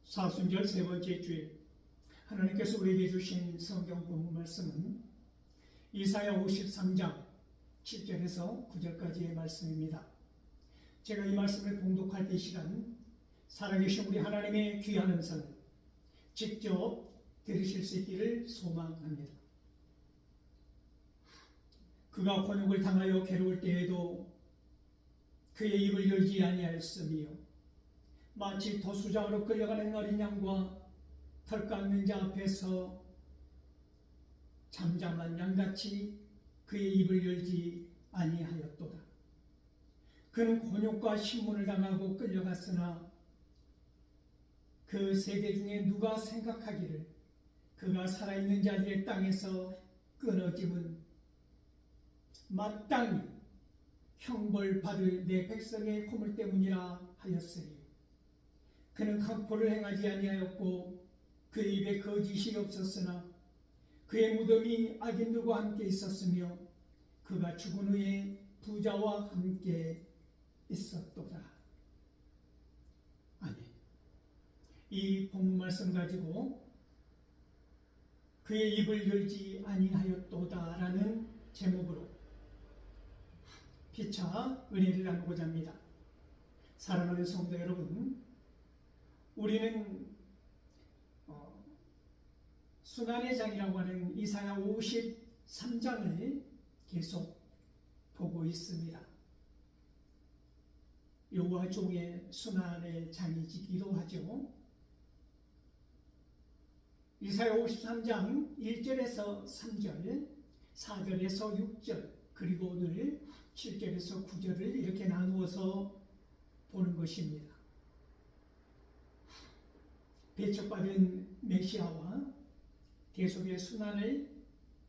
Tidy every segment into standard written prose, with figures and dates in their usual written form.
사순절 세 번째 주일, 하나님께서 우리에게 주신 성경 본문 말씀은 이사야 53장 7절에서 9절까지의 말씀입니다. 제가 이 말씀을 봉독할 때 이 시간 살아계신 우리 하나님의 귀한 음성을 직접 들으실 수 있기를 소망합니다. 그가 곤욕을 당하여 괴로울 때에도 그의 입을 열지 아니하였으며 마치 도수장으로 끌려가는 어린 양과 털 깎는 자 앞에서 잠잠한 양같이 그의 입을 열지 아니하였도다. 그는 곤욕과 신문을 당하고 끌려갔으나 그 세대 중에 누가 생각하기를 그가 살아있는 자들의 땅에서 끊어짐은 마땅히 형벌받을 내 백성의 고물 때문이라 하였으니 그는 강포를 행하지 아니하였고 그의 입에 거짓이 없었으나 그의 무덤이 악인들과 함께 있었으며 그가 죽은 후에 부자와 함께 있었도다. 아멘. 이 본문 말씀 가지고 그의 입을 열지 아니하였도다 라는 제목으로 피차 은혜를 나누고자 합니다. 사랑하는 성도 여러분, 우리는 순환의 장이라고 하는 이사야 53장을 계속 보고 있습니다. 여호와 종의 순환의 장이지기도 하죠. 이사야 53장 1절에서 3절, 4절에서 6절, 그리고 오늘 7절에서 9절을 이렇게 나누어서 보는 것입니다. 배척받은 메시아와 대속의 순환을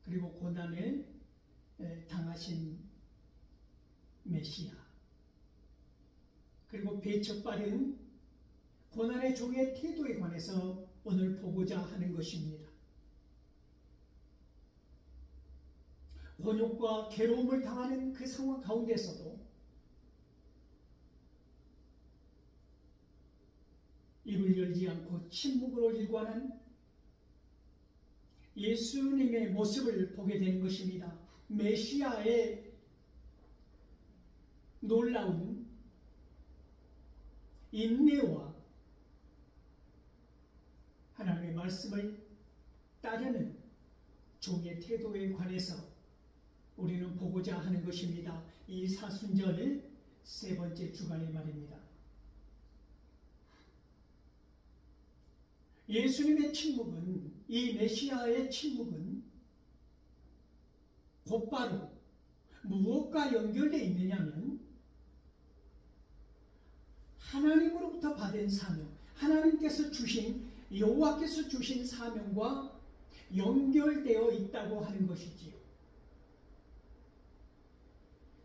그리고 고난을 당하신 메시아, 그리고 배척받은 고난의 종의 태도에 관해서 오늘 보고자 하는 것입니다. 곤욕과 괴로움을 당하는 그 상황 가운데서도 입을 열지 않고 침묵으로 일관한 예수님의 모습을 보게 되는 것입니다. 메시아의 놀라운 인내와 하나님의 말씀을 따르는 종의 태도에 관해서 우리는 보고자 하는 것입니다. 이 사순절 세 번째 주간의 말입니다. 예수님의 침묵은, 이 메시아의 침묵은 곧바로 무엇과 연결되어 있느냐면 하나님으로부터 받은 사명, 하나님께서 주신, 여호와께서 주신 사명과 연결되어 있다고 하는 것이지요.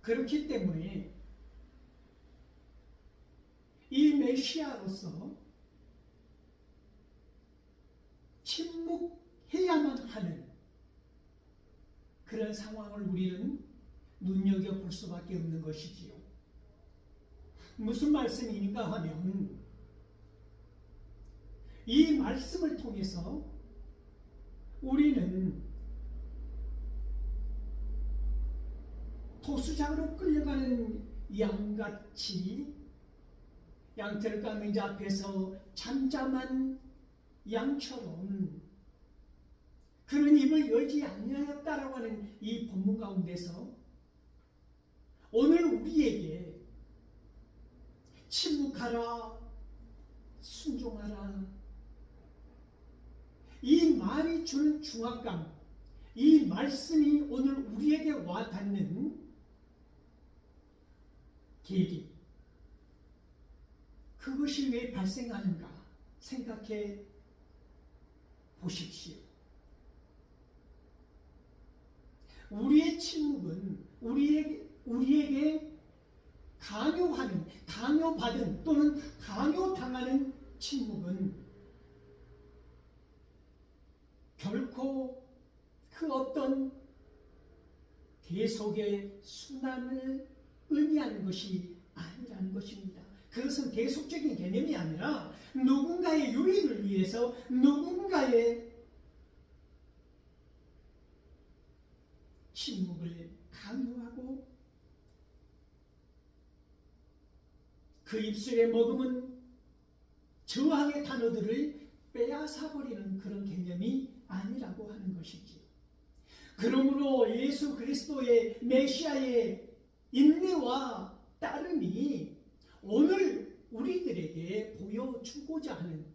그렇기 때문에 이 메시아로서 침묵해야만 하는 그런 상황을 우리는 눈여겨볼 수밖에 없는 것이지요. 무슨 말씀인가 하면 이 말씀을 통해서 우리는 도수장으로 끌려가는 양같이 양털을 깎는 자 앞에서 잠잠한 양처럼 그런 입을 열지 아니하였다라고 하는 이 본문 가운데서 오늘 우리에게 침묵하라, 순종하라, 이 말이 주는 중압감, 이 말씀이 오늘 우리에게 와닿는 계기, 그것이 왜 발생하는가 생각해 보십시오. 우리의 침묵은 우리에게 강요하는, 강요받은 또는 강요당하는 침묵은 결코 그 어떤 대속의 순환을 의미하는 것이 아니라는 것입니다. 그것은 대속적인 개념이 아니라 누군가의 유익을 위해서 누군가의 침묵을 강요하고 그 입술에 머금은 저항의 단어들을 빼앗아버리는 그런 개념이 아니라고 하는 것이지요. 그러므로 예수 그리스도의 메시아의 인내와 따름이 오늘 우리들에게 보여주고자 하는,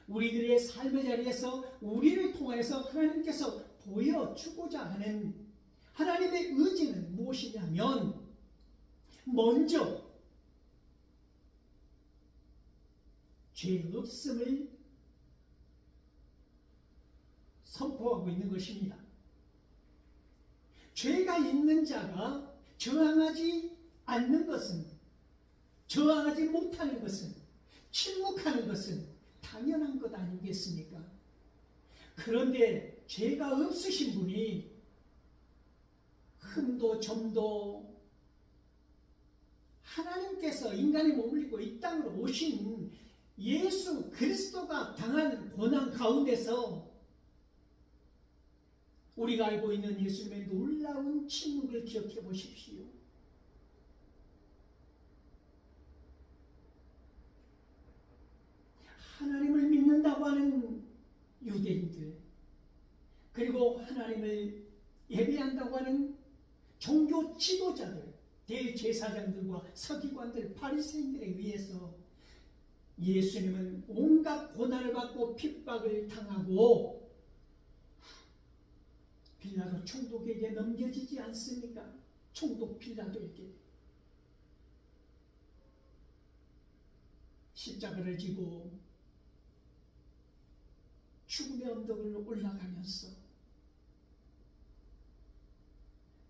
우리들의 삶의 자리에서 우리를 통해서 하나님께서 보여주고자 하는 하나님의 의지는 무엇이냐면, 먼저 죄 없음을 선포하고 있는 것입니다. 죄가 있는 자가 저항하지 않는 것은, 저항하지 못하는 것은, 침묵하는 것은 당연한 것 아니겠습니까? 그런데 죄가 없으신 분이 흠도 점도 하나님께서 인간의 몸을 입고 이 땅으로 오신 예수 그리스도가 당하는 고난 가운데서 우리가 알고 있는 예수님의 놀라운 침묵을 기억해 보십시오. 하나님을 믿는다고 하는 유대인들, 그리고 하나님을 예배한다고 하는 종교 지도자들, 대제사장들과 서기관들, 바리새인들에 의해서 예수님은 온갖 고난을 받고 핍박을 당하고 빌라도 총독에게 넘겨지지 않습니까? 총독 빌라도에게 십자가를 지고 죽음의 언덕을 올라가면서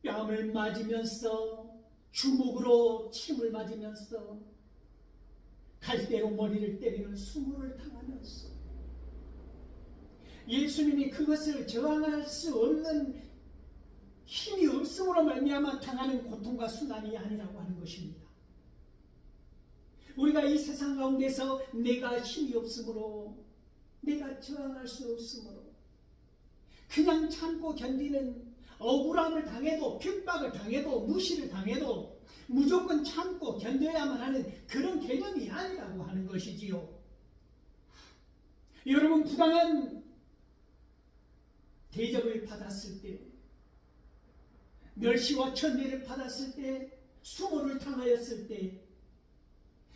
뺨을 맞으면서 주먹으로 침을 맞으면서 갈대로 머리를 때리는 수모를 당하면서 예수님이 그것을 저항할 수 없는 힘이 없음으로 말미암아 당하는 고통과 수난이 아니라고 하는 것입니다. 우리가 이 세상 가운데서 내가 힘이 없으므로, 내가 저항할 수 없으므로 그냥 참고 견디는, 억울함을 당해도, 핍박을 당해도, 무시를 당해도 무조건 참고 견뎌야만 하는 그런 개념이 아니라고 하는 것이지요. 여러분, 부당한 대접을 받았을 때, 멸시와 천대를 받았을 때, 수모를 당하였을 때,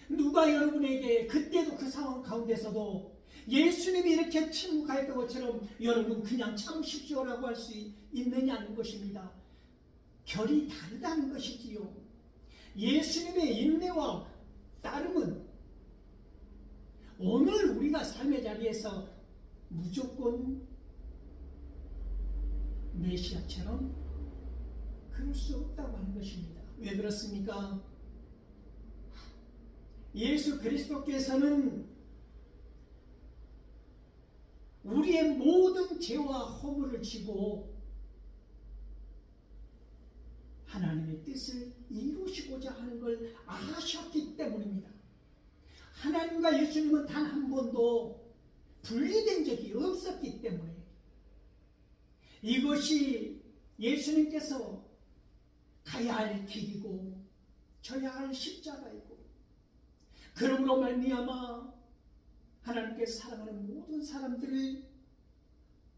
누가 여러분에게 그때도 그 상황 가운데서도 예수님이 이렇게 침묵하였던 것처럼 여러분 그냥 참으십시오라고 할 수 있느냐는 것입니다. 결이 다르다는 것이지요. 예수님의 인내와 따름은 오늘 우리가 삶의 자리에서 무조건 메시아처럼 그럴 수 없다고 하는 것입니다. 왜 그렇습니까? 예수 그리스도께서는 우리의 모든 죄와 허물을 지고 하나님의 뜻을 이루시고자 하는 걸 아셨기 때문입니다. 하나님과 예수님은 단 한 번도 분리된 적이 없었기 때문에 이것이 예수님께서 가야 할 길이고 져야 할 십자가이고, 그러므로 말미암아 하나님께서 사랑하는 모든 사람들을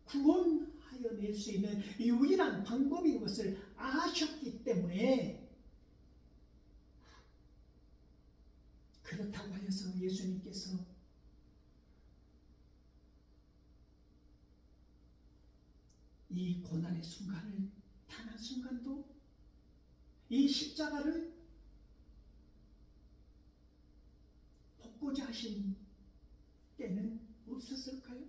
구원하여 낼 수 있는 유일한 방법인 것을 아셨기 때문에, 그렇다고 하여서 예수님께서 이 고난의 순간을 단 한순간도 이 십자가를 벗고자 하신 때는 없었을까요?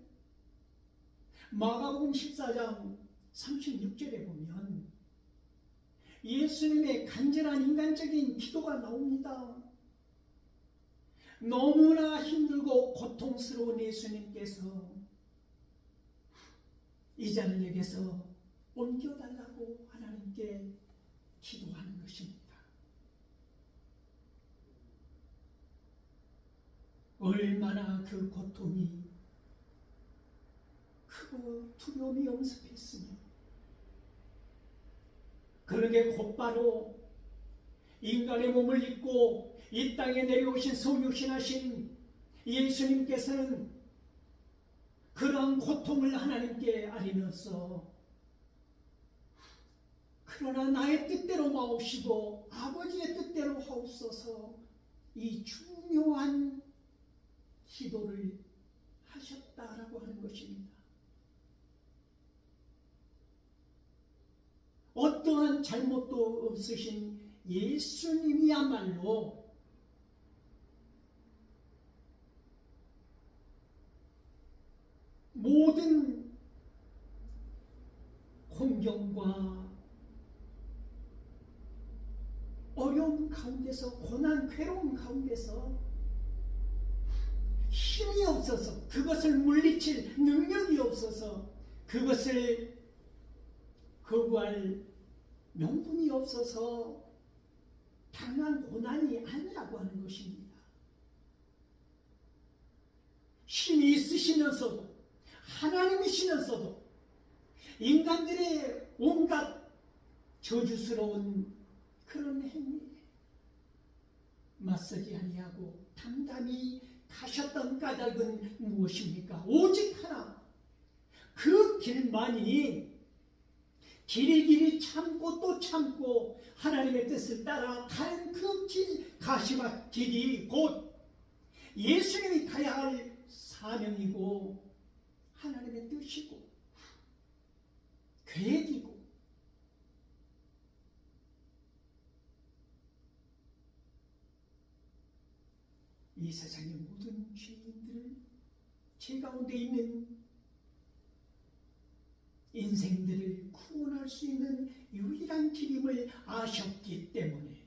마가복음 14장 36절에 보면 예수님의 간절한 인간적인 기도가 나옵니다. 너무나 힘들고 고통스러운 예수님께서 이 잔을 내게서 옮겨달라고 하나님께 기도하는 것입니다. 얼마나 그 고통이 크고 두려움이 엄습했으며, 그러게 곧바로 인간의 몸을 입고 이 땅에 내려오신 성육신하신 예수님께서는 그러한 고통을 하나님께 아리면서, 그러나 나의 뜻대로 마옵시고 아버지의 뜻대로 하옵소서, 이 중요한 기도를 하셨다라고 하는 것입니다. 어떠한 잘못도 없으신 예수님이야말로 모든 공경과 어려움 가운데서, 고난, 괴로움 가운데서 힘이 없어서, 그것을 물리칠 능력이 없어서, 그것을 거부할 명분이 없어서 당한 고난이 아니라고 하는 것입니다. 힘이 있으시면서도, 하나님이시면서도 인간들의 온갖 저주스러운 그런 행위에 맞서지 아니하고 담담히 가셨던 까닭은 무엇입니까? 오직 하나, 그 길만이 길이 참고 또 참고 하나님의 뜻을 따라 가는 그 길, 가시밭 길이 곧 예수님이 가야 할 사명이고 하나님의 뜻이고 계획이고, 이 세상의 모든 죄인들, 죄 가운데 있는 인생들을 구원할 수 있는 유일한 길임을 아셨기 때문에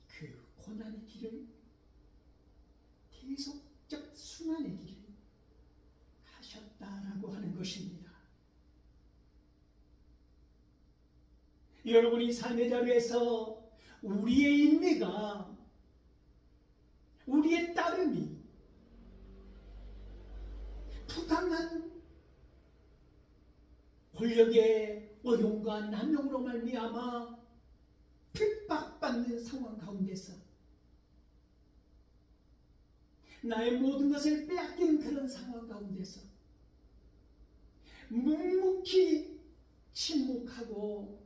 그 고난의 길을, 계속적 순환의 길을 가셨다라고 하는 것입니다. 여러분이 삶의 자리에서 우리의 인내가, 우리의 따름이 부당한 권력의 어용과 남용으로 말미암아 핍박받는 상황 가운데서 나의 모든 것을 빼앗기는 그런 상황 가운데서 묵묵히 침묵하고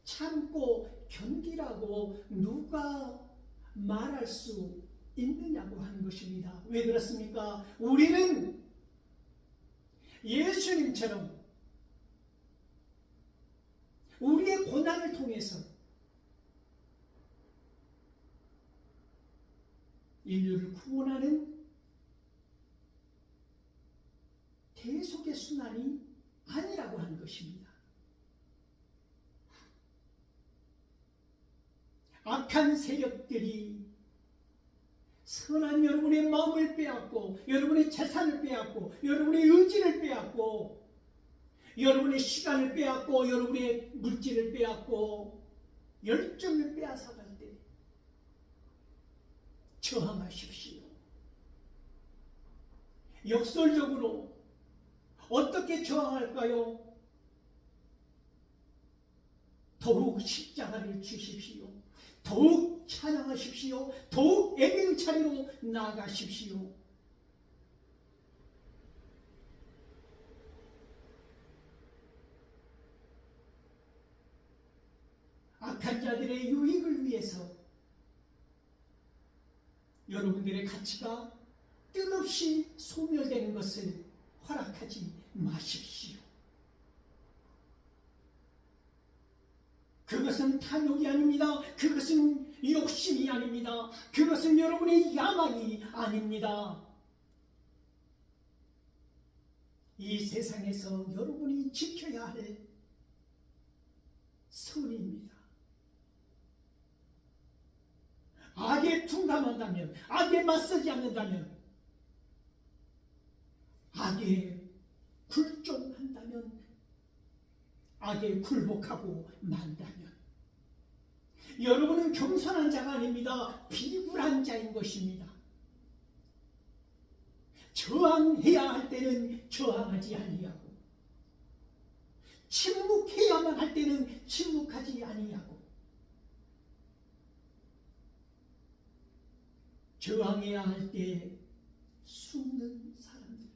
참고 견디라고 누가 말할 수 있느냐고 하는 것입니다. 왜 그렇습니까? 우리는 예수님처럼 우리의 고난을 통해서 인류를 구원하는 대속의 순환이 아니라고 하는 것입니다. 악한 세력들이 선한 여러분의 마음을 빼앗고, 여러분의 재산을 빼앗고, 여러분의 의지를 빼앗고, 여러분의 시간을 빼앗고, 여러분의 물질을 빼앗고, 열정을 빼앗아갈 때 저항하십시오. 역설적으로 어떻게 저항할까요? 더욱 십자가를 주십시오. 더욱 찬양하십시오. 더욱 애경 차례로 나아가십시오. 악한 자들의 유익을 위해서 여러분들의 가치가 뜻없이 소멸되는 것을 허락하지 마십시오. 그것은 탐욕이 아닙니다. 그것은 욕심이 아닙니다. 그것은 여러분의 야망이 아닙니다. 이 세상에서 여러분이 지켜야 할 선입니다. 악에 둔감한다면, 악에 맞서지 않는다면, 악에 굴종한다면, 악에 굴복하고 만다면, 여러분은 겸손한 자가 아닙니다. 비굴한 자인 것입니다. 저항해야 할 때는 저항하지 아니하고, 침묵해야만 할 때는 침묵하지 아니하고, 저항해야 할 때 숨는 사람들,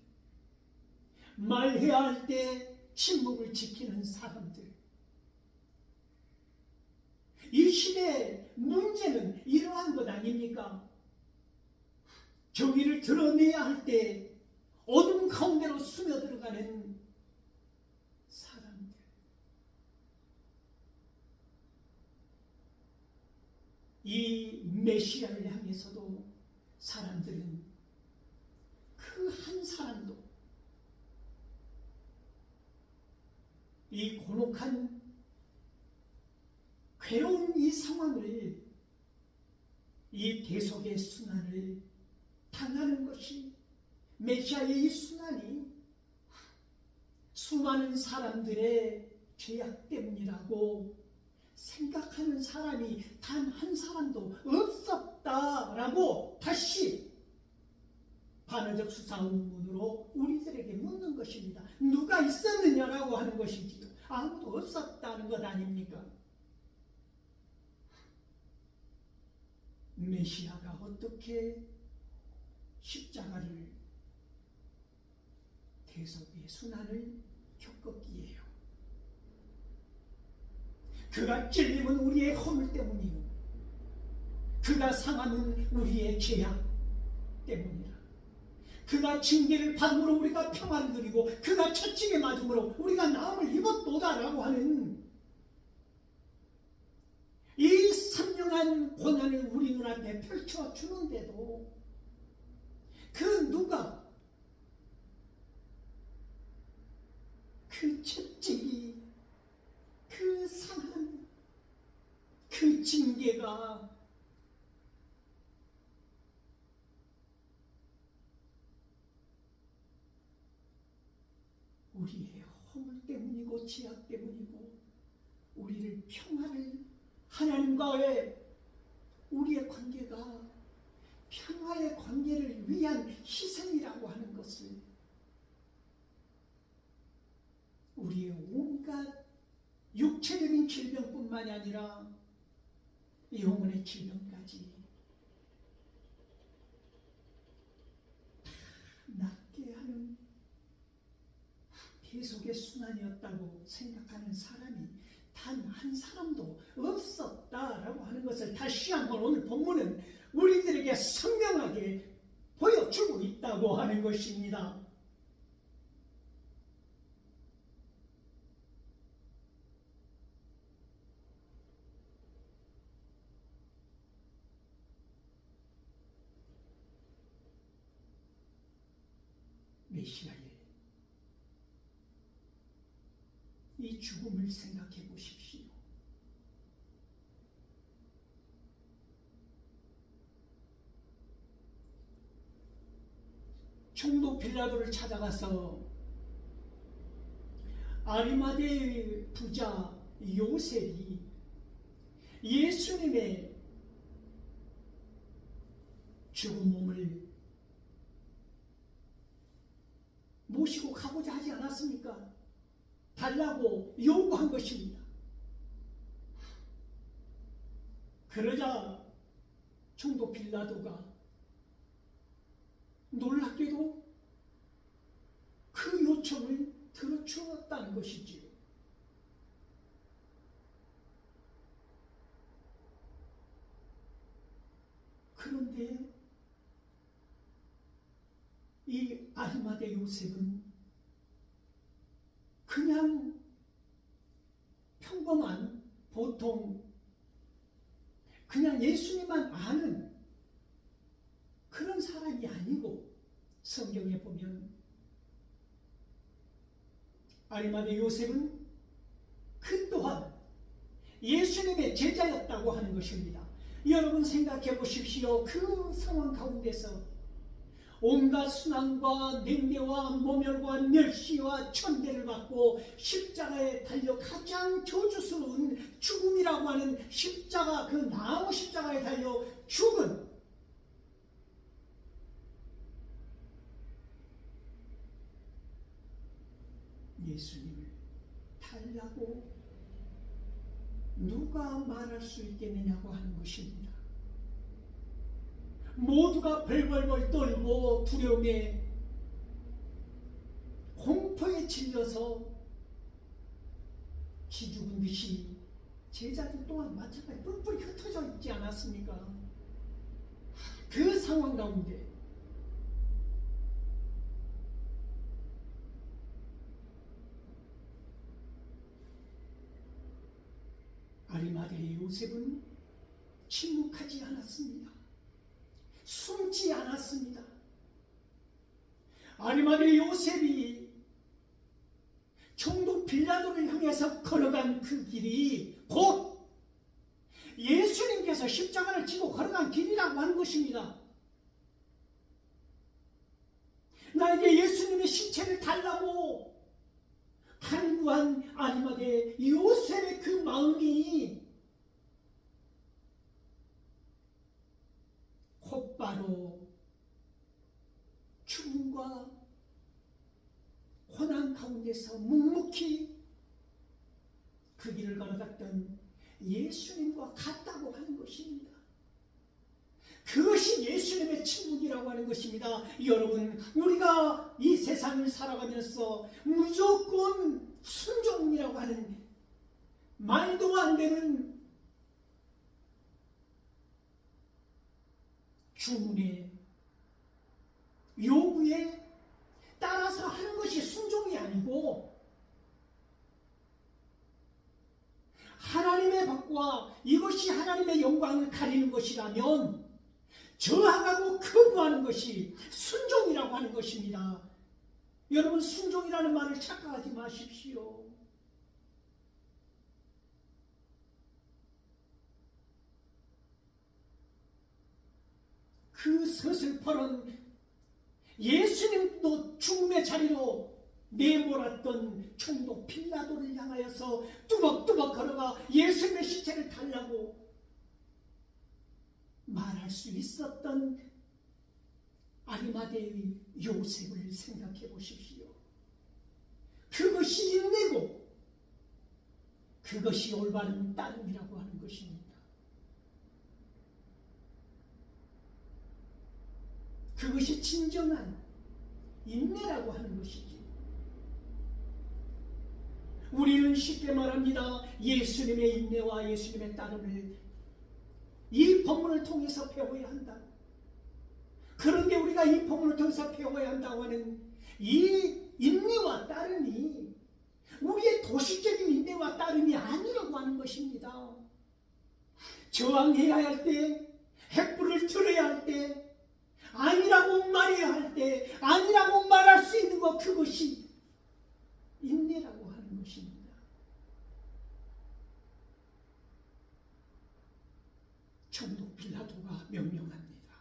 말해야 할 때 침묵을 지키는 사람들. 이 시대의 문제는 이러한 것 아닙니까? 정의를 드러내야 할 때 어둠 가운데로 스며들어가는 사람들. 이 메시아를 향해서도 사람들은 그 한 사람도 이 곤혹한 괴로운 이 상황을, 이 대속의 순환을 당하는 것이, 메시아의 이 순환이 수많은 사람들의 죄악 때문이라고 생각하는 사람이 단 한 사람도 없었다라고 다시 반어적 수사 의문으로 우리들에게 묻는 것입니다. 누가 있었느냐라고 하는 것이지요. 아무도 없었다는 것 아닙니까? 메시아가 어떻게 십자가를, 대속의 순환을 겪었기에요. 그가 찔림은 우리의 허물 때문이요, 그가 상함은 우리의 죄악 때문이라. 그가 징계를 받음으로 우리가 평안을 누리고, 그가 채찍에 맞음으로 우리가 나음을 입었도다라고 하는 이 선명한 고난을 우리 눈앞에 펼쳐주는데도 그 누가 그 채찍이, 그 상한, 그 징계가 우리의 허물 때문이고 죄악 때문이고, 우리를 평화를, 하나님과의 우리의 관계가 평화의 관계를 위한 희생이라고 하는 것을 우리의 온갖 육체적인 질병뿐만이 아니라 영혼의 질병까지 낫게 하는 대속의 순환이었다고 생각하는 사람이 단 한 사람도 없었다라고 하는 것을 다시 한번 오늘 본문은 우리들에게 선명하게 보여주고 있다고 하는 것입니다. 메시아의 이 죽음을 생각해 보십시오. 총독 빌라도를 찾아가서 아리마대의 부자 요셉이 예수님의 죽은 몸을 모시고 가고자 하지 않았습니까? 달라고 요구한 것입니다. 그러자 총독 빌라도가 놀랍게도 그 요청을 들어주었다는 것이지요. 그런데 이 아리마대 요셉은 그냥 평범한, 보통 그냥 예수님만 아는 그런 사람이 아니고, 성경에 보면 아리마대 요셉은 그 또한 예수님의 제자였다고 하는 것입니다. 여러분 생각해 보십시오. 그 상황 가운데서 온갖 순환과 냉대와 모멸과 멸시와 천대를 받고 십자가에 달려 가장 저주스러운 죽음이라고 하는 십자가, 그 나무 십자가에 달려 죽은 예수님을 달라고 누가 말할 수 있겠느냐고 하는 것입니다. 모두가 벌벌벌 떨고 두려움에 공포에 질려서 기죽은 듯이 제자들 또한 마찬가지 뿔뿔이 흩어져 있지 않았습니까? 그 상황 가운데 아리마대의 요셉은 침묵하지 않았습니다. 숨지 않았습니다. 아리마대 요셉이 총독 빌라도를 향해서 걸어간 그 길이 곧 예수님께서 십자가를 지고 걸어간 길이라고 하는 것입니다. 나에게 예수님의 신체를 달라고 간구한 아리마대 요셉의 그 마음이 곧바로 죽음과 고난 가운데서 묵묵히 그 길을 걸어갔던 예수님과 같다고 하는 것입니다. 그것이 예수님의 침묵이라고 하는 것입니다. 여러분, 우리가 이 세상을 살아가면서 무조건 순종이라고 하는 말도 안 되는 주문에 요구에 따라서 하는 것이 순종이 아니고 하나님의 법과 이것이 하나님의 영광을 가리는 것이라면 저항하고 거부하는 것이 순종이라고 하는 것입니다. 여러분, 순종이라는 말을 착각하지 마십시오. 그 서슬퍼런 예수님도 죽음의 자리로 내몰았던 총독 빌라도를 향하여서 뚜벅뚜벅 걸어가 예수님의 시체를 달라고 말할 수 있었던 아리마대의 요셉을 생각해 보십시오. 그것이 인내고 그것이 올바른 따름이라고 하는 것입니다. 그것이 진정한 인내라고 하는 것이지. 우리는 쉽게 말합니다. 예수님의 인내와 예수님의 따름을 이 본문을 통해서 배워야 한다. 그런데 우리가 이 본문을 통해서 배워야 한다고 하는 이 인내와 따름이 우리의 도식적인 인내와 따름이 아니라고 하는 것입니다. 저항해야 할 때, 횃불을 들어야 할 때, 아니라고 말해야 할 때, 아니라고 말할 수 있는 것, 그것이 인내라고 하는 것입니다. 총독 빌라도가 명령합니다.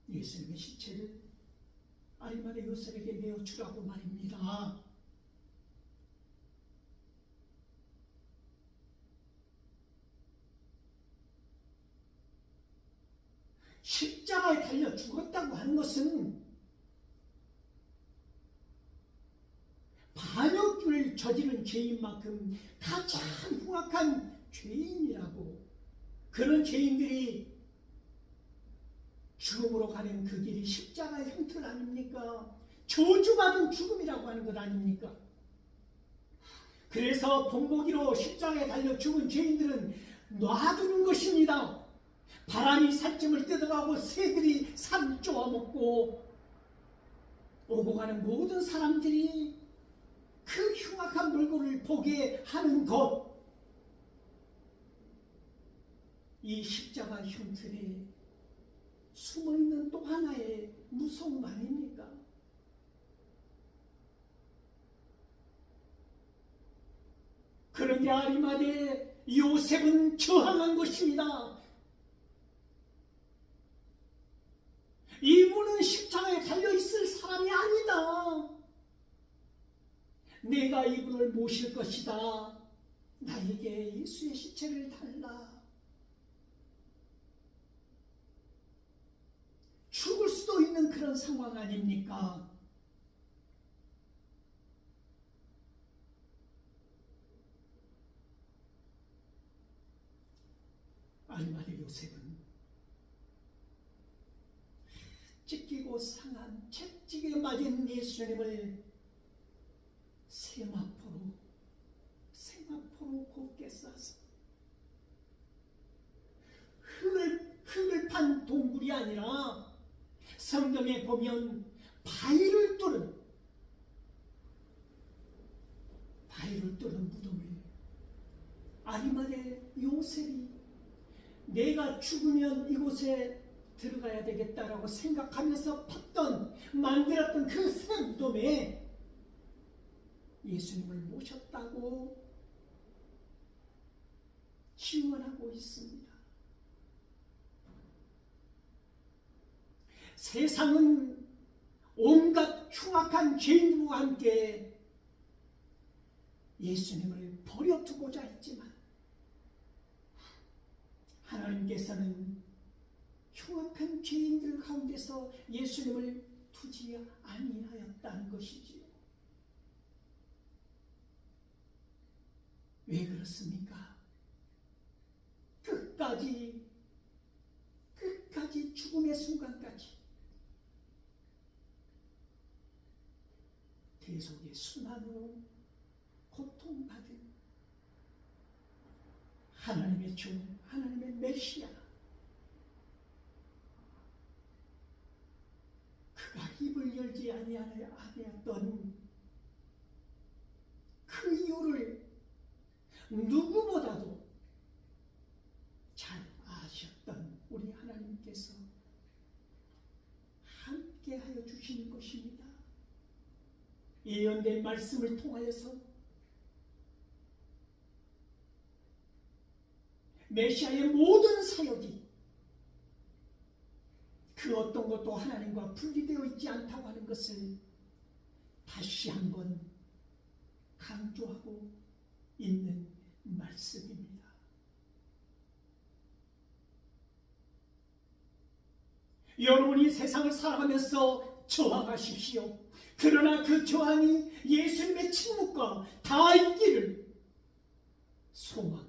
예수님의 시체를 아리마대 요셉에게 내어주라고 말입니다. 십자가에 달려 죽었다고 하는 것은 반역을 저지른 죄인만큼 가장 흉악한 죄인이라고, 그런 죄인들이 죽음으로 가는 그 길이 십자가의 형틀 아닙니까? 저주받은 죽음이라고 하는 것 아닙니까? 그래서 본보기로 십자가에 달려 죽은 죄인들은 놔두는 것입니다. 바람이 살점을 뜯어가고 새들이 산 쪼아먹고 오고 가는 모든 사람들이 그 흉악한 물건을 보게 하는 것, 이 십자가 흉틀에 숨어있는 또 하나의 무서움 아닙니까? 그런데 아리마대 요셉은 저항한 것입니다. 이분은 십자가에 달려있을 사람이 아니다. 내가 이분을 모실 것이다. 나에게 예수의 시체를 달라. 죽을 수도 있는 그런 상황 아닙니까? 아리마대 요셉은 찢기고 상한 채찍에 맞은 예수님을 세마포로 곱게 싸서 흙을 판 동굴이 아니라 성경에 보면 바위를 뚫은 무덤을 아리마대 요셉이 내가 죽으면 이곳에 들어가야 되겠다라고 생각하면서 만들었던 그 새 무덤에 예수님을 모셨다고 증언하고 있습니다. 세상은 온갖 흉악한 죄인과 함께 예수님을 버려두고자 했지만 하나님께서는 흉악한 죄인들 가운데서 예수님을 두지 아니하였다는 것이지요. 왜 그렇습니까? 끝까지 죽음의 순간까지 대속의 순환으로 고통받은 하나님의 종, 하나님의 메시아, 그가 입을 열지 아니하였던 그 이유를 누구보다도 잘 아셨던 우리 하나님께서 함께하여 주시는 것입니다. 예언된 말씀을 통하여서 메시아의 모든 사역이 그 어떤 것도 하나님과 분리되어 있지 않다고 하는 것을 다시 한번 강조하고 있는 말씀입니다. 여러분이 세상을 살아가면서 저항하십시오. 그러나 그 저항이 예수님의 침묵과 다 있기를 소망합니다.